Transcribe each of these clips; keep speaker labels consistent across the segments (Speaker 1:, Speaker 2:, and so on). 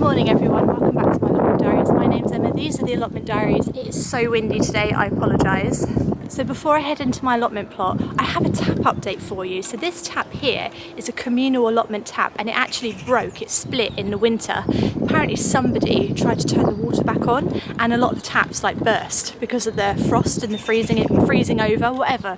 Speaker 1: morning everyone, welcome back to my Allotment Diaries. My name's Emma, these are the Allotment Diaries. It is so windy today, I apologise. So before I head into my allotment plot, I have a tap update for you. So this tap here is a communal allotment tap and it actually broke, it split in the winter. Apparently somebody tried to turn the water back on and a lot of the taps like burst because of the frost and the freezing over, whatever,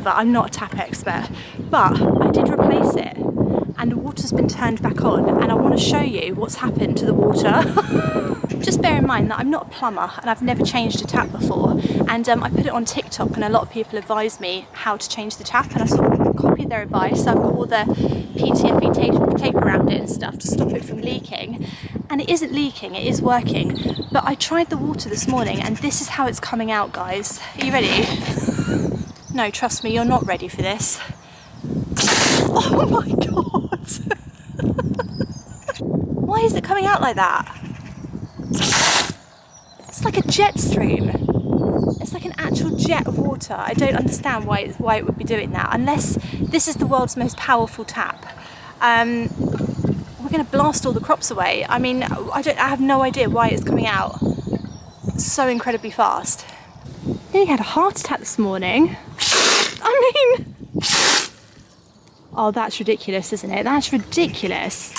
Speaker 1: I'm not a tap expert. But I did replace it and the water's been turned back on and I want to show you what's happened to the water. Just bear in mind that I'm not a plumber and I've never changed a tap before, and I put it on TikTok and a lot of people advised me how to change the tap and I sort of copied their advice. So I've got all the PTFE tape around it and stuff to stop it from leaking, and it isn't leaking, it is working. But I tried the water this morning and this is how it's coming out, guys. Are you ready? No, trust me, you're not ready for this. Oh my god! Why is it coming out like that? It's like a jet stream. It's like an actual jet of water. I don't understand why it would be doing that, unless this is the world's most powerful tap. We're going to blast all the crops away. I mean, I have no idea why it's coming out so incredibly fast. I nearly had a heart attack this morning. I mean, oh, that's ridiculous, isn't it? That's ridiculous.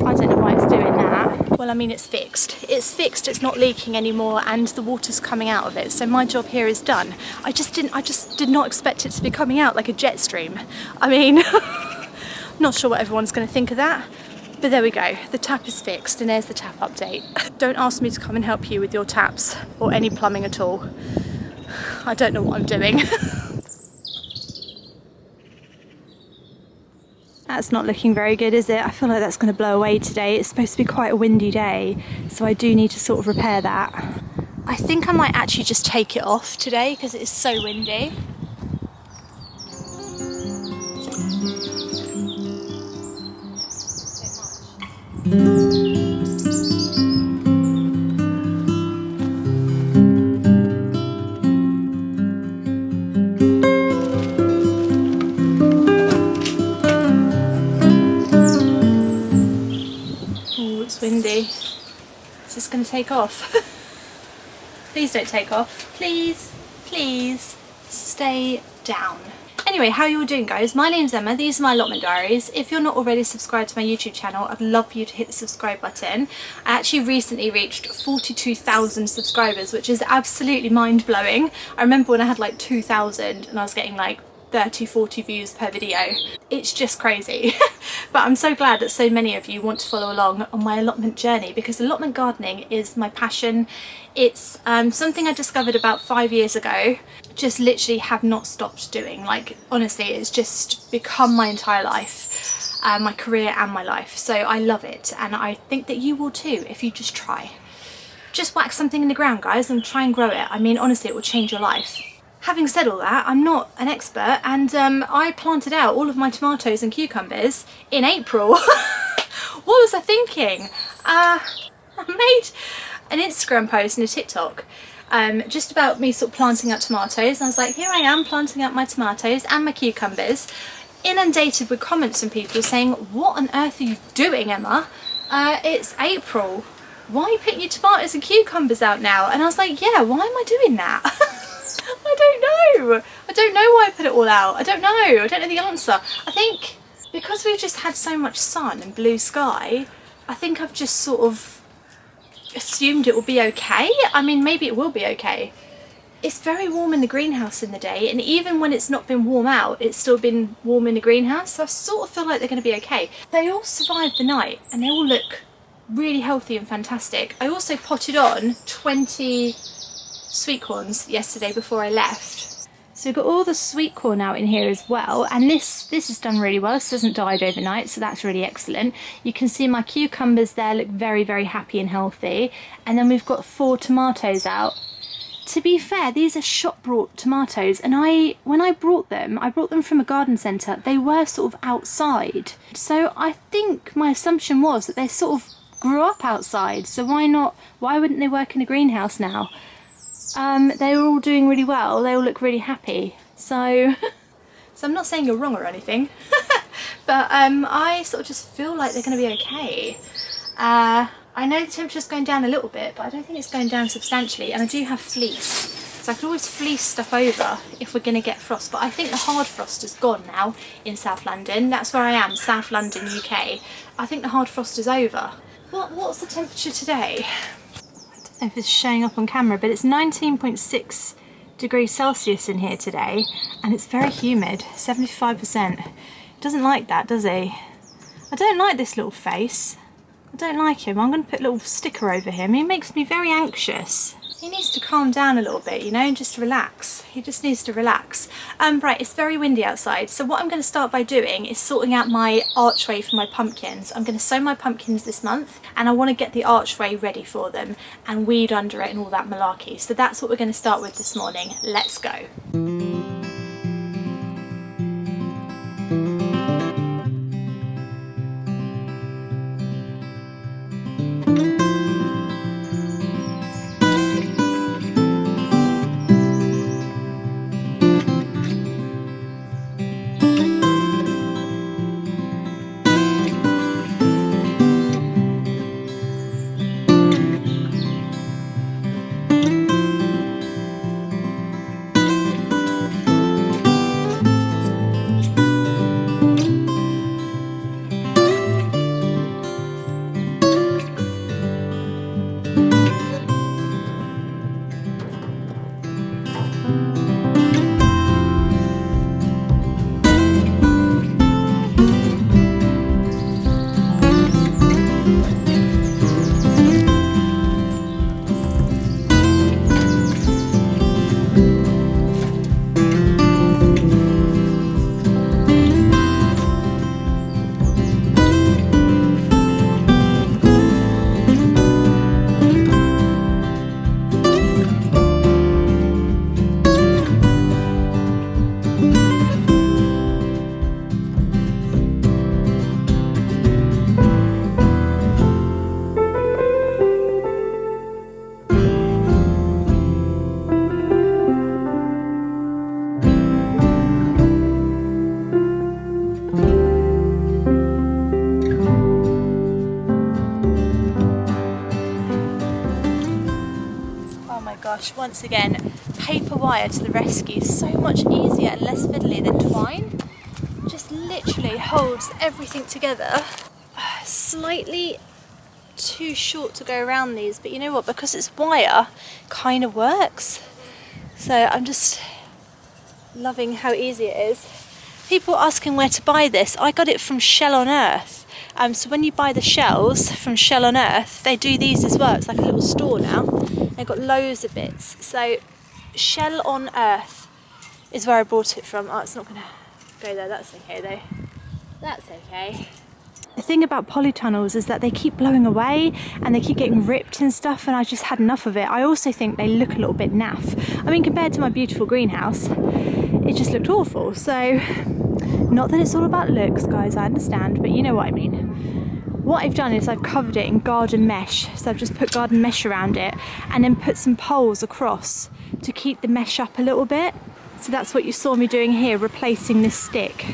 Speaker 1: I don't know why it's doing that. Well, I mean, it's fixed. It's fixed, it's not leaking anymore and the water's coming out of it. So my job here is done. I just did not expect it to be coming out like a jet stream. I mean, not sure what everyone's going to think of that. But there we go, the tap is fixed and there's the tap update. Don't ask me to come and help you with your taps or any plumbing at all. I don't know what I'm doing. That's not looking very good, is it? I feel like that's going to blow away today. It's supposed to be quite a windy day, so I do need to sort of repair that. I think I might actually just take it off today because it is so windy. Windy. Is this going to take off? Please don't take off. Please, please stay down. Anyway, how are you all doing, guys? My name's Emma, these are my Allotment Diaries. If you're not already subscribed to my YouTube channel, I'd love for you to hit the subscribe button. I actually recently reached 42,000 subscribers, which is absolutely mind-blowing. I remember when I had like 2,000 and I was getting like 30-40 views per video. It's just crazy. But I'm so glad that so many of you want to follow along on my allotment journey, because allotment gardening is my passion. It's something I discovered about 5 years ago, just literally have not stopped doing. Like, honestly, it's just become my entire life, my career and my life. So I love it, and I think that you will too if you just try. Just whack something in the ground, guys, and try and grow it. I mean, honestly, it will change your life. Having said all that, I'm not an expert, and I planted out all of my tomatoes and cucumbers in April. What was I thinking? I made an Instagram post and a TikTok just about me sort of planting out tomatoes. And I was like, here I am planting out my tomatoes and my cucumbers, inundated with comments from people saying, what on earth are you doing, Emma? It's April. Why are you putting your tomatoes and cucumbers out now? And I was like, yeah, why am I doing that? I don't know. I don't know why I put it all out. I don't know. I don't know the answer. I think because we've just had so much sun and blue sky, I think I've just sort of assumed it will be okay. I mean, maybe it will be okay. It's very warm in the greenhouse in the day, and even when it's not been warm out, it's still been warm in the greenhouse, so I sort of feel like they're going to be okay. They all survived the night and they all look really healthy and fantastic. I also potted on 20 sweet corns yesterday before I left. So we've got all the sweet corn out in here as well, and this has done really well. This hasn't died overnight, so that's really excellent. You can see my cucumbers there look very, very happy and healthy, and then we've got 4 tomatoes out. To be fair, these are shop brought tomatoes, and when I brought them from a garden centre. They were sort of outside, so I think my assumption was that they sort of grew up outside, so why wouldn't they work in a greenhouse now? They were all doing really well, they all look really happy, so I'm not saying you're wrong or anything, but I sort of just feel like they're going to be okay. I know the temperature's going down a little bit, but I don't think it's going down substantially, and I do have fleece. So I can always fleece stuff over if we're going to get frost, but I think the hard frost is gone now in South London. That's where I am, South London, UK. I think the hard frost is over. What's the temperature today? I don't know if it's showing up on camera, but it's 19.6 degrees Celsius in here today, and it's very humid, 75%. Doesn't like that, does he? I don't like this little face. I don't like him. I'm going to put a little sticker over him. He makes me very anxious. He needs to calm down a little bit, you know, and just relax. He just needs to relax. Right, it's very windy outside, so what I'm going to start by doing is sorting out my archway for my pumpkins. I'm going to sow my pumpkins this month, and I want to get the archway ready for them and weed under it and all that malarkey. So that's what we're going to start with this morning. Let's go. Once again, paper wire to the rescue. So much easier and less fiddly than twine. Just literally holds everything together. Slightly too short to go around these, but you know what, because it's wire, kind of works. So I'm just loving how easy it is. People are asking where to buy this. I got it from Shell on Earth. So when you buy the shells from Shell on Earth, they do these as well. It's like a little store now. They've got loads of bits. So Shell on Earth is where I bought it from. Oh, it's not going to go there. That's okay though. That's okay. The thing about polytunnels is that they keep blowing away and they keep getting ripped and stuff, and I just had enough of it. I also think they look a little bit naff. I mean, compared to my beautiful greenhouse, it just looked awful. So, not that it's all about looks, guys, I understand, but you know what I mean. What I've done is I've covered it in garden mesh. So I've just put garden mesh around it and then put some poles across to keep the mesh up a little bit. So that's what you saw me doing here, replacing this stick.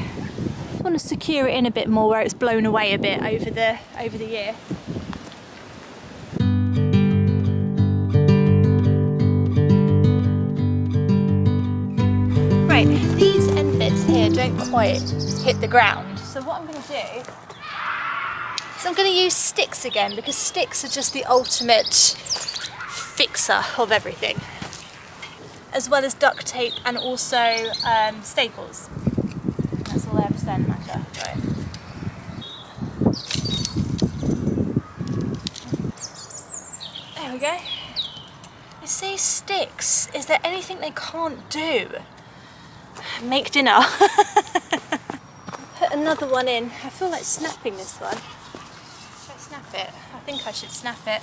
Speaker 1: I want to secure it in a bit more where it's blown away a bit over the year. Right, these end bits here don't quite hit the ground. So what I'm going to do is I'm going to use sticks again, because sticks are just the ultimate fixer of everything. As well as duct tape and also staples. That's all they ever stand matter. Right. There we go. You see, sticks, is there anything they can't do? Make dinner. Put another one in. I feel like snapping this one. Should I snap it? I think I should snap it.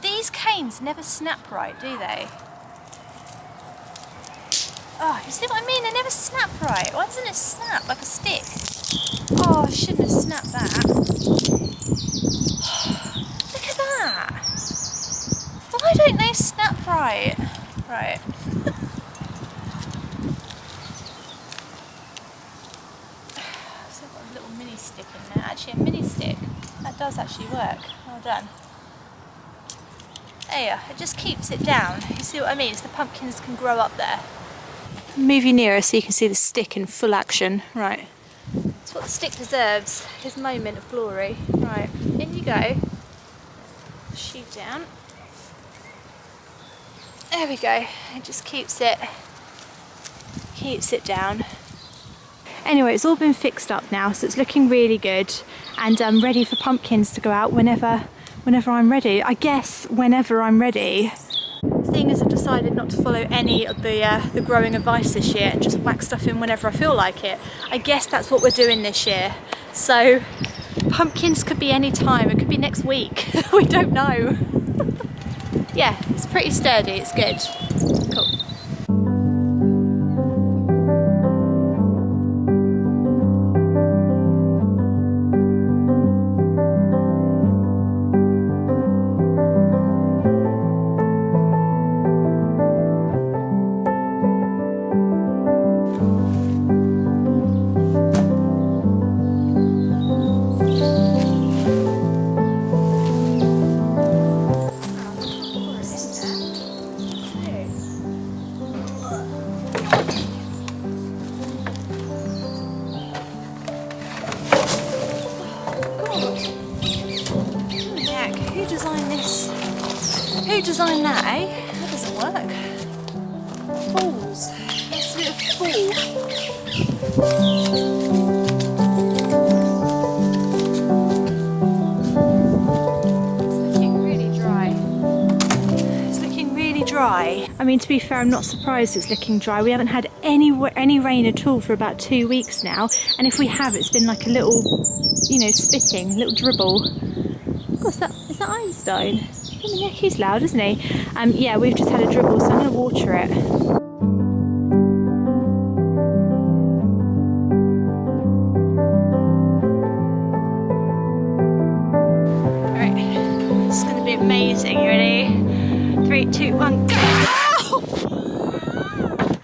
Speaker 1: These canes never snap right, do they? Oh, you see what I mean? They never snap right. Why doesn't it snap like a stick? Oh, I shouldn't have snapped that. Look at that. Why don't they snap right? Right. So I've got a little mini stick in there. Actually, a mini stick. That does actually actually work. Well done. There, it just keeps it down. You see what I mean? So the pumpkins can grow up there. Move you nearer so you can see the stick in full action. Right. That's what the stick deserves, his moment of glory. Right, in you go. Shoot down. There we go. It just keeps it down. Anyway, it's all been fixed up now, so it's looking really good, and I'm ready for pumpkins to go out whenever I'm ready. I guess whenever I'm ready. Seeing as I've decided not to follow any of the growing advice this year and just whack stuff in whenever I feel like it, I guess that's what we're doing this year. So pumpkins could be any time. It could be next week. We don't know. Yeah, it's pretty sturdy. It's good. Cool. Who designed this? Who designed that, eh? That doesn't work. Fools. Absolute fool. It's looking really dry. It's looking really dry. I mean, to be fair, I'm not surprised it's looking dry. We haven't had any rain at all for about 2 weeks now. And if we have, it's been like a little, you know, spitting, a little dribble. What's that? Is that Einstein? Yeah, he's loud, isn't he? Yeah, we've just had a dribble, so I'm going to water it. Alright, this is going to be amazing. You ready? 3, 2, 1, go! Oh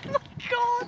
Speaker 1: my god!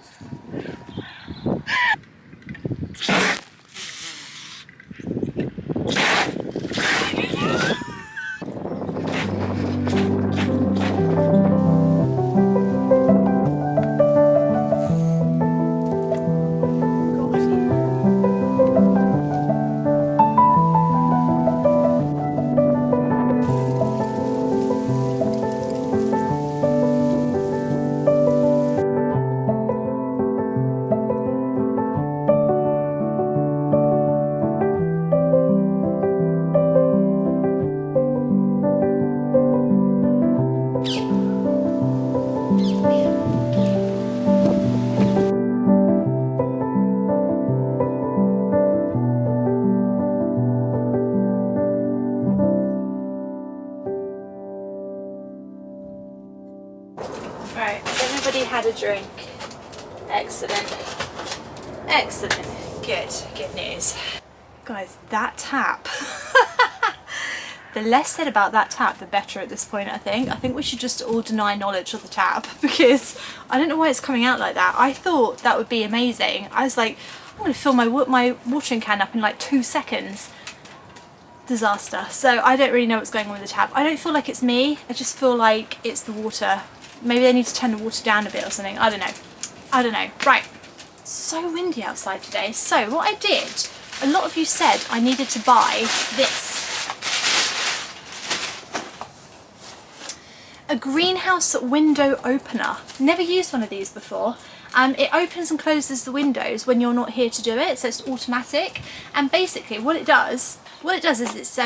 Speaker 1: Right, everybody had a drink. Excellent. Excellent. Good news. Guys, that tap. The less said about that tap, the better at this point, I think. I think we should just all deny knowledge of the tap, because I don't know why it's coming out like that. I thought that would be amazing. I was like, I'm going to fill my watering can up in like 2 seconds. Disaster. So I don't really know what's going on with the tap. I don't feel like it's me. I just feel like it's the water. Maybe they need to turn the water down a bit or something. I don't know. Right. So windy outside today. So what I did, a lot of you said I needed to buy this. A greenhouse window opener. Never used one of these before. It opens and closes the windows when you're not here to do it, so it's automatic. And basically what it does is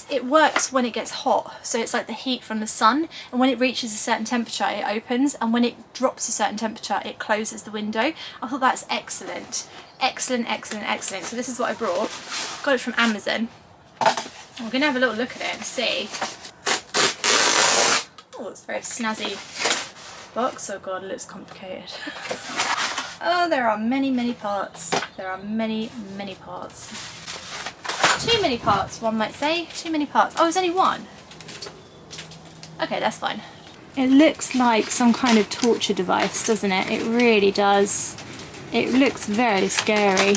Speaker 1: it works when it gets hot, so it's like the heat from the sun, and when it reaches a certain temperature it opens, and when it drops a certain temperature it closes the window. I thought that's excellent. Excellent. So this is what I brought. Got it from Amazon. We're gonna have a little look at it and see. Oh, it's a very snazzy box. Oh god, it looks complicated. Oh, there are many parts. There are many parts. Too many parts, one might say. Too many parts. Oh, there's only one. Okay, that's fine. It looks like some kind of torture device, doesn't it? It really does. It looks very scary.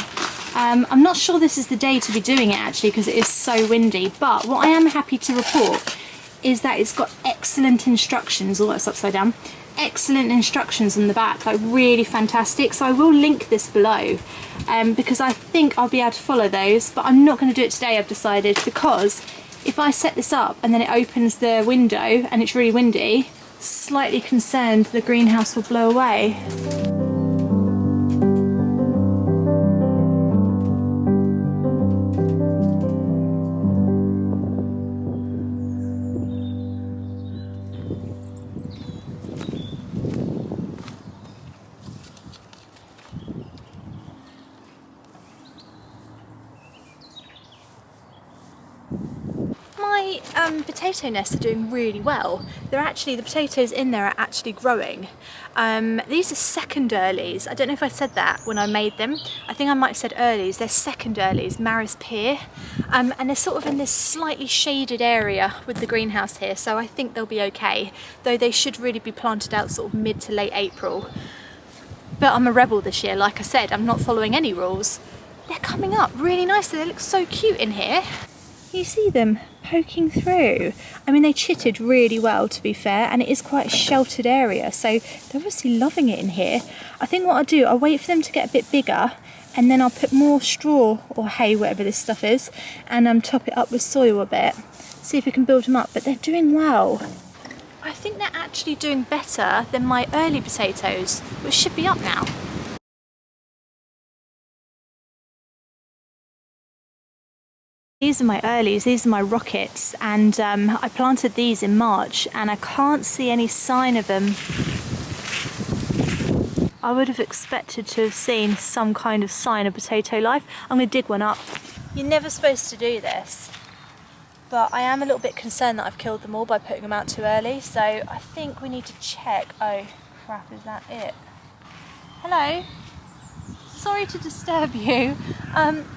Speaker 1: I'm not sure this is the day to be doing it actually because it is so windy, but what I am happy to report is that it's got excellent instructions. Oh, that's upside down. Excellent instructions on the back, like really fantastic. So I will link this below because I think I'll be able to follow those, but I'm not going to do it today, I've decided, because if I set this up and then it opens the window and it's really windy, slightly concerned the greenhouse will blow away. My potato nests are doing really well. The potatoes in there are actually growing. These are second earlies. I don't know if I said that when I made them. I think I might have said earlies. They're second earlies, Maris Pear. And they're sort of in this slightly shaded area with the greenhouse here, so I think they'll be okay. Though they should really be planted out sort of mid to late April. But I'm a rebel this year, like I said, I'm not following any rules. They're coming up really nicely. They look so cute in here. You see them poking through. I mean, they chitted really well, to be fair, and it is quite a sheltered area, so they're obviously loving it in here. I think what I'll do, I'll wait for them to get a bit bigger, and then I'll put more straw or hay, whatever this stuff is, and top it up with soil a bit. See if we can build them up, but they're doing well. I think they're actually doing better than my early potatoes, which should be up now. These are my earlies, these are my rockets, and I planted these in March and I can't see any sign of them. I would have expected to have seen some kind of sign of potato life. I'm going to dig one up. You're never supposed to do this, but I am a little bit concerned that I've killed them all by putting them out too early, so I think we need to check. Oh crap, is that it? Hello? Sorry to disturb you.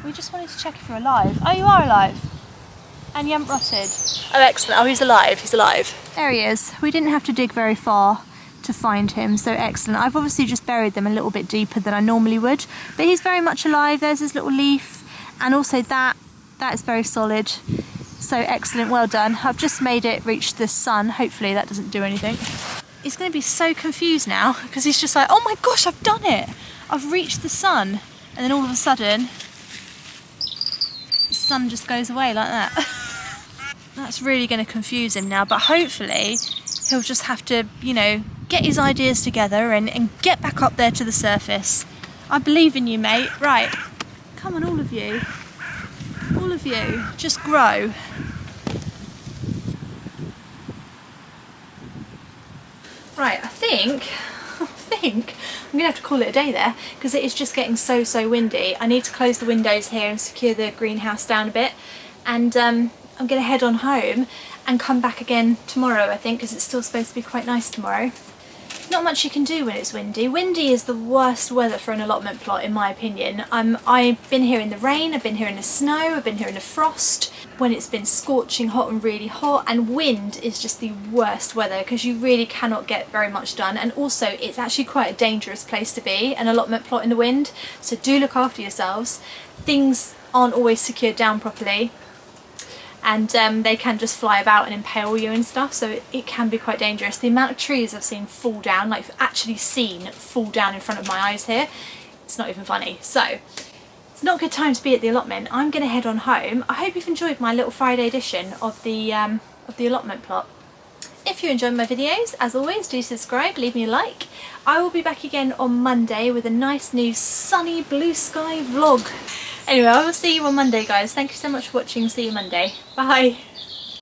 Speaker 1: We just wanted to check if you're alive. Oh, you are alive. And you haven't rotted. Oh, excellent. Oh, he's alive. He's alive. There he is. We didn't have to dig very far to find him, so excellent. I've obviously just buried them a little bit deeper than I normally would, but he's very much alive. There's his little leaf, and also that is very solid. So excellent. Well done. I've just made it reach the sun. Hopefully that doesn't do anything. He's going to be so confused now because he's just like, oh my gosh, I've done it. I've reached the sun, and then all of a sudden the sun just goes away like that. That's really going to confuse him now, but hopefully he'll just have to, you know, get his ideas together and get back up there to the surface. I believe in you, mate. Right, come on, all of you, just grow. Right, I think I'm gonna have to call it a day there because it is just getting so windy. I need to close the windows here and secure the greenhouse down a bit, and I'm gonna head on home and come back again tomorrow, I think, because it's still supposed to be quite nice tomorrow. Not much you can do when it's windy. Windy is the worst weather for an allotment plot, in my opinion. I've been here in the rain, I've been here in the snow, I've been here in the frost, when it's been scorching hot and really hot, and wind is just the worst weather because you really cannot get very much done, and also it's actually quite a dangerous place to be, an allotment plot in the wind, so do look after yourselves. Things aren't always secured down properly, and they can just fly about and impale you and stuff, so it can be quite dangerous. The amount of trees I've seen fall down, like actually seen fall down in front of my eyes here, it's not even funny. So it's not a good time to be at the allotment. I'm going to head on home. I hope you've enjoyed my little Friday edition of the allotment plot. If you enjoyed my videos, as always, do subscribe, leave me a like. I will be back again on Monday with a nice new sunny blue sky vlog. Anyway, I will see you on Monday, guys. Thank you so much for watching. See you Monday. Bye.